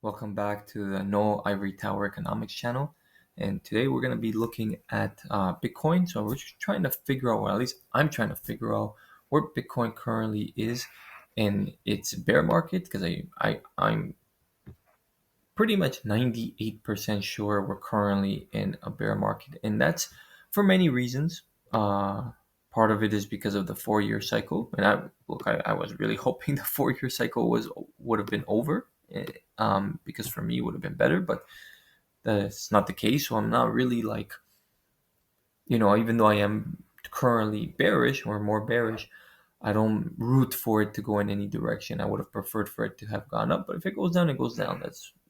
Welcome back to the No Ivory Tower Economics channel. And today we're going to be looking at Bitcoin. So we're just trying to figure out, or at least I'm trying to figure out where Bitcoin currently is in its bear market, because I'm pretty much 98% sure we're currently in a bear market. And that's for many reasons. Part of it is because of the 4-year cycle. And I was really hoping the 4-year cycle would have been over, because for me it would have been better, but that's not the case. So I'm not really like, even though I am currently bearish or more bearish, I don't root for it to go in any direction. I would have preferred for it to have gone up, but if it goes down, it goes down.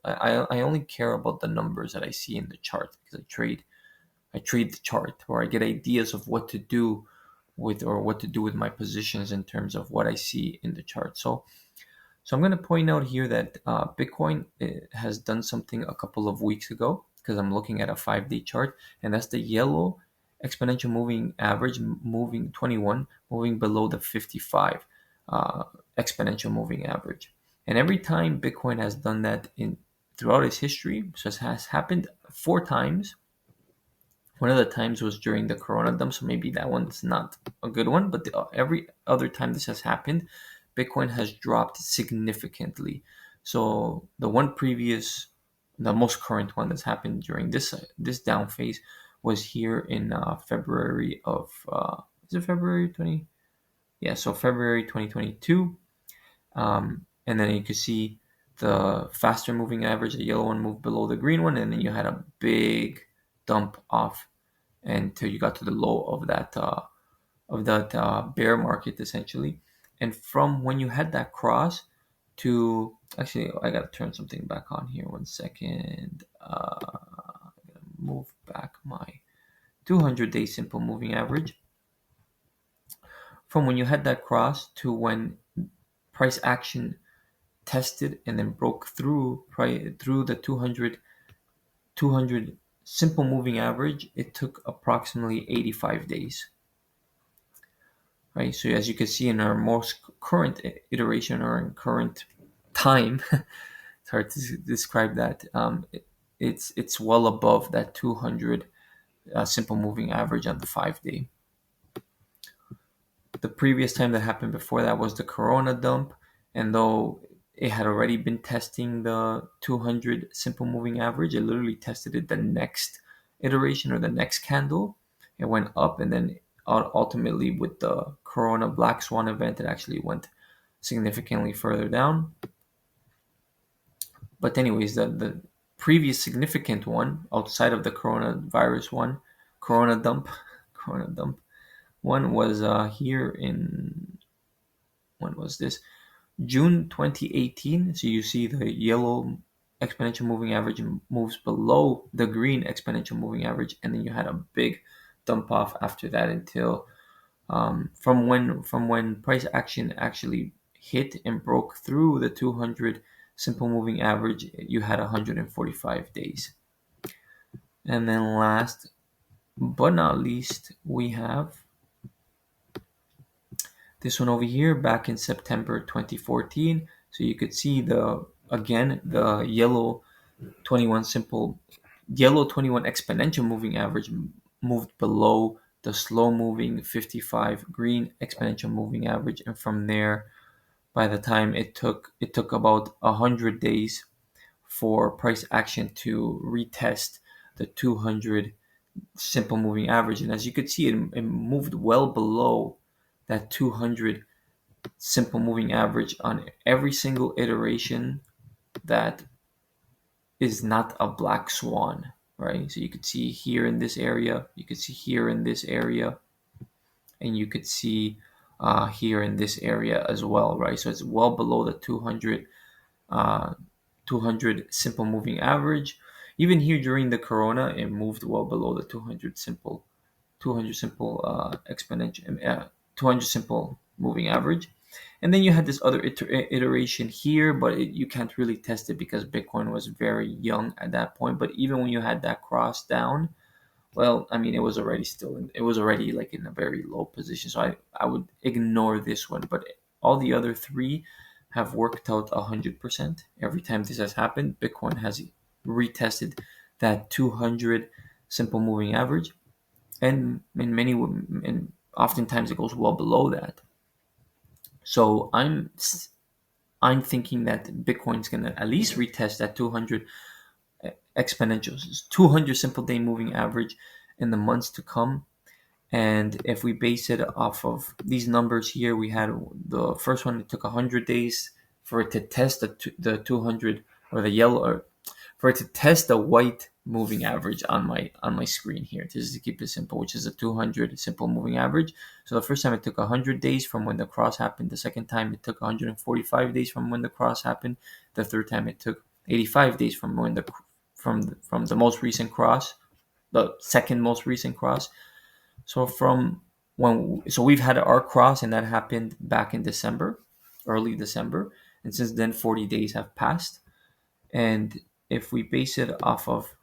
I only care about the numbers that I see in the chart, because I trade the chart, or I get ideas of what to do with my positions in terms of what I see in the chart. So I'm going to point out here that Bitcoin has done something a couple of weeks ago, because I'm looking at a 5-day chart, and that's the yellow exponential moving average, moving 21, moving below the 55 exponential moving average. And every time Bitcoin has done that throughout its history, so it has happened 4 times. One of the times was during the Corona dump, so maybe that one's not a good one. But every other time this has happened, Bitcoin has dropped significantly. So the most current one that's happened during this down phase was here in February of is it February 20? Yeah, so February 2022. And then you could see the faster moving average, the yellow one, moved below the green one, and then you had a big dump off until you got to the low of that bear market, essentially. And from when you had that cross to, actually, I gotta turn something back on here. 1 second. I gotta move back my 200-day simple moving average. From when you had that cross to when price action tested and then broke through the 200 simple moving average, it took approximately 85 days. Right, so as you can see in our most current iteration, or in current time, it's hard to describe that. It's well above that 200 simple moving average on the 5-day. The previous time that happened before that was the Corona dump, and though it had already been testing the 200 simple moving average, it literally tested it the next iteration, or the next candle. It went up, and then ultimately with the Corona Black Swan event, it actually went significantly further down. But anyways, the previous significant one outside of the coronavirus one, Corona dump one, was here in, when was this? June 2018. So you see the yellow exponential moving average moves below the green exponential moving average, and then you had a big dump off after that until from when price action actually hit and broke through the 200 simple moving average, you had 145 days. And then last but not least, we have this one over here back in September 2014. So you could see the yellow 21 exponential moving average moved below the slow moving 55 green exponential moving average, and from there, by the time it took about 100 days for price action to retest the 200 simple moving average. And as you could see, it moved well below that 200 simple moving average on every single iteration that is not a black swan, right? So you could see here in this area, you could see here in this area, and you could see here in this area as well, right? So it's well below the 200 simple moving average. Even here during the Corona, it moved well below the 200 simple exponential 200 simple moving average. And then you had this other iteration here, but you can't really test it because Bitcoin was very young at that point. But even when you had that cross down, well, I mean, it was already like in a very low position. So I would ignore this one. But all the other three, have worked out 100%. Every time this has happened, Bitcoin has retested that 200 simple moving average, and and oftentimes it goes well below that. So I'm thinking that Bitcoin's going to at least retest that 200 exponentials, 200 simple day moving average in the months to come. And if we base it off of these numbers here, we had the first one, it took 100 days for it to test the 200, or the yellow, or for it to test the white moving average on my screen here, just to keep it simple, which is a 200 simple moving average. So the first time it took 100 days from when the cross happened. The second time it took 145 days from when the cross happened. The third time it took 85 days from when from the most recent cross, the second most recent cross. So we've had our cross, and that happened back in December, early December, and since then 40 days have passed. And if we base it off of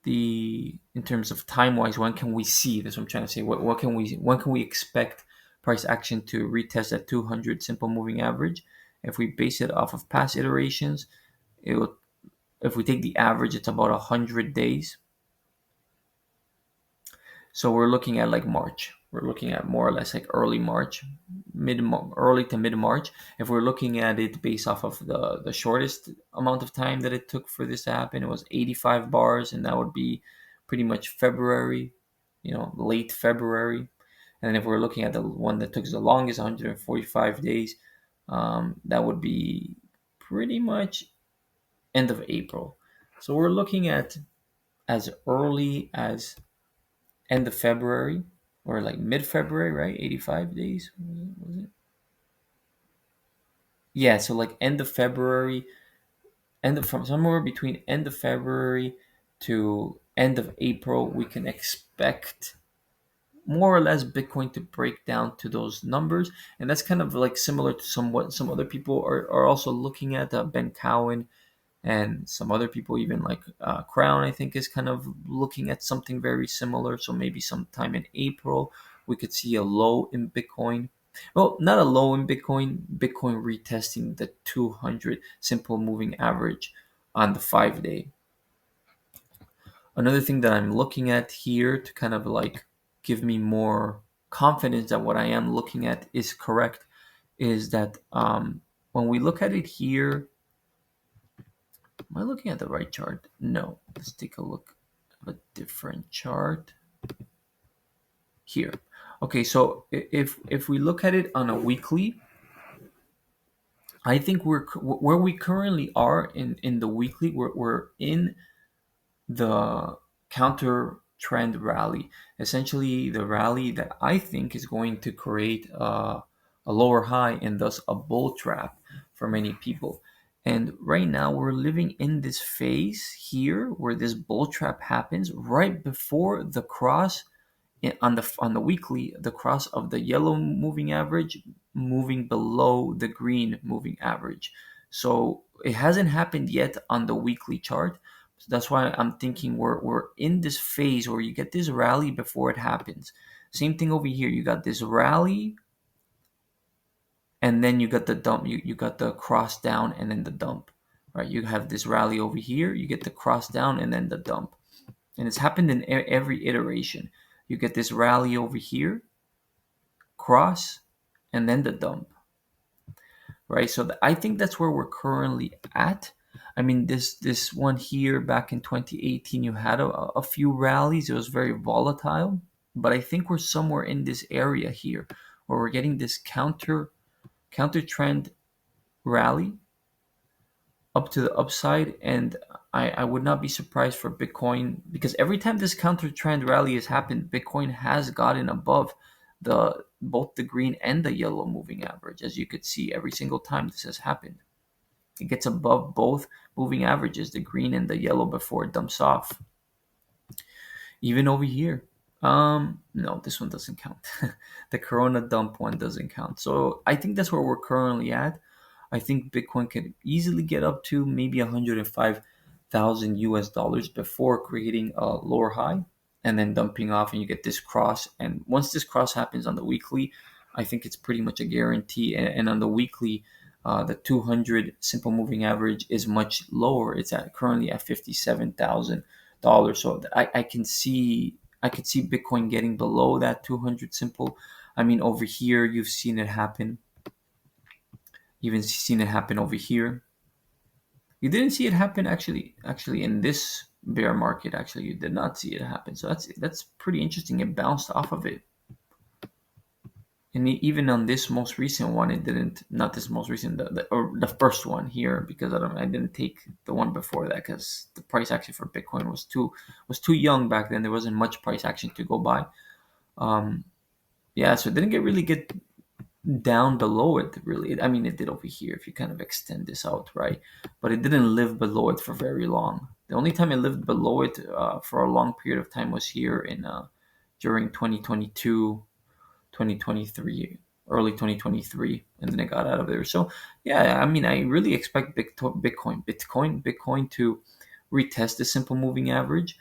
in terms of time wise, when can we see? That's what I'm trying to say. When can we expect price action to retest that 200 simple moving average? If we base it off of past iterations, if we take the average, it's about 100 days. So we're looking at like March. We're looking at more or less like early March, early to mid March. If we're looking at it based off of the shortest amount of time that it took for this to happen, it was 85 bars, and that would be pretty much February, late February. And then if we're looking at the one that took the longest, 145 days, that would be pretty much end of April. So we're looking at as early as end of February, or like mid-February, right? 85 days, was it? Yeah, so like end of February, from somewhere between end of February to end of April, we can expect more or less Bitcoin to break down to those numbers. And that's kind of like similar to somewhat some other people are also looking at. Ben Cowan and some other people, even like Crown, I think, is kind of looking at something very similar. So maybe sometime in April we could see a low in Bitcoin. Well, not a low in Bitcoin retesting the 200 simple moving average on the 5 day. Another thing that I'm looking at here to kind of like give me more confidence that what I am looking at is correct is that when we look at it here, am I looking at the right chart? No. Let's take a look at a different chart here. Okay, so if we look at it on a weekly, I think we're where we currently are in the weekly. We're in the counter trend rally, essentially the rally that I think is going to create a lower high and thus a bull trap for many people. And right now we're living in this phase here where this bull trap happens right before the cross on the weekly, the cross of the yellow moving average moving below the green moving average. So it hasn't happened yet on the weekly chart. So that's why I'm thinking we're in this phase where you get this rally before it happens. Same thing over here. You got this rally, and then you got the dump. You got the cross down and then the dump. Right? You have this rally over here. You get the cross down and then the dump. And it's happened in every iteration. You get this rally over here, cross, and then the dump. Right? So I think that's where we're currently at. I mean, this one here back in 2018, you had a few rallies. It was very volatile, but I think we're somewhere in this area here where we're getting this counter trend rally up to the upside, and I would not be surprised for Bitcoin, because every time this counter trend rally has happened, Bitcoin has gotten above both the green and the yellow moving average, as you could see every single time this has happened. It gets above both moving averages, the green and the yellow, before it dumps off. Even over here. No, this one doesn't count. The Corona dump one doesn't count. So I think that's where we're currently at. I think Bitcoin could easily get up to maybe 105,000 US dollars before creating a lower high and then dumping off, and you get this cross. And once this cross happens on the weekly, I think it's pretty much a guarantee. And on the weekly, The 200 simple moving average is much lower. It's at currently at $57,000. So I could see Bitcoin getting below that 200 simple. I mean, over here you've seen it happen. Even seen it happen over here. You didn't see it happen actually in this bear market. Actually, you did not see it happen. So that's pretty interesting. It bounced off of it. And even on this most recent one, it didn't. Not this most recent, the first one here, because I didn't take the one before that because the price action for Bitcoin was too young back then. There wasn't much price action to go by. Um, yeah, so it didn't really get down below it. Really, I mean, it did over here if you kind of extend this out, right? But it didn't live below it for very long. The only time it lived below it for a long period of time was here in during 2022 2023, early 2023, and then it got out of there. So yeah, I mean, I really expect Bitcoin to retest the simple moving average,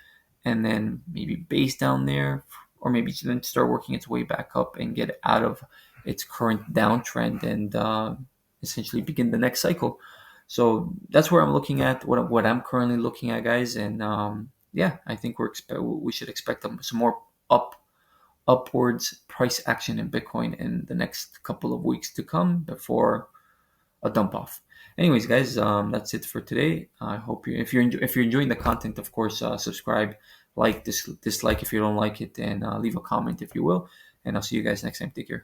and then maybe base down there, or maybe then start working its way back up and get out of its current downtrend and essentially begin the next cycle. So that's where I'm looking at what I'm currently looking at, guys. And yeah, I think we should expect some more upwards price action in Bitcoin in the next couple of weeks to come before a dump off. Anyways, guys, that's it for today. I hope if you're enjoying the content, of course, subscribe, dislike if you don't like it, and leave a comment if you will. And I'll see you guys next time. Take care.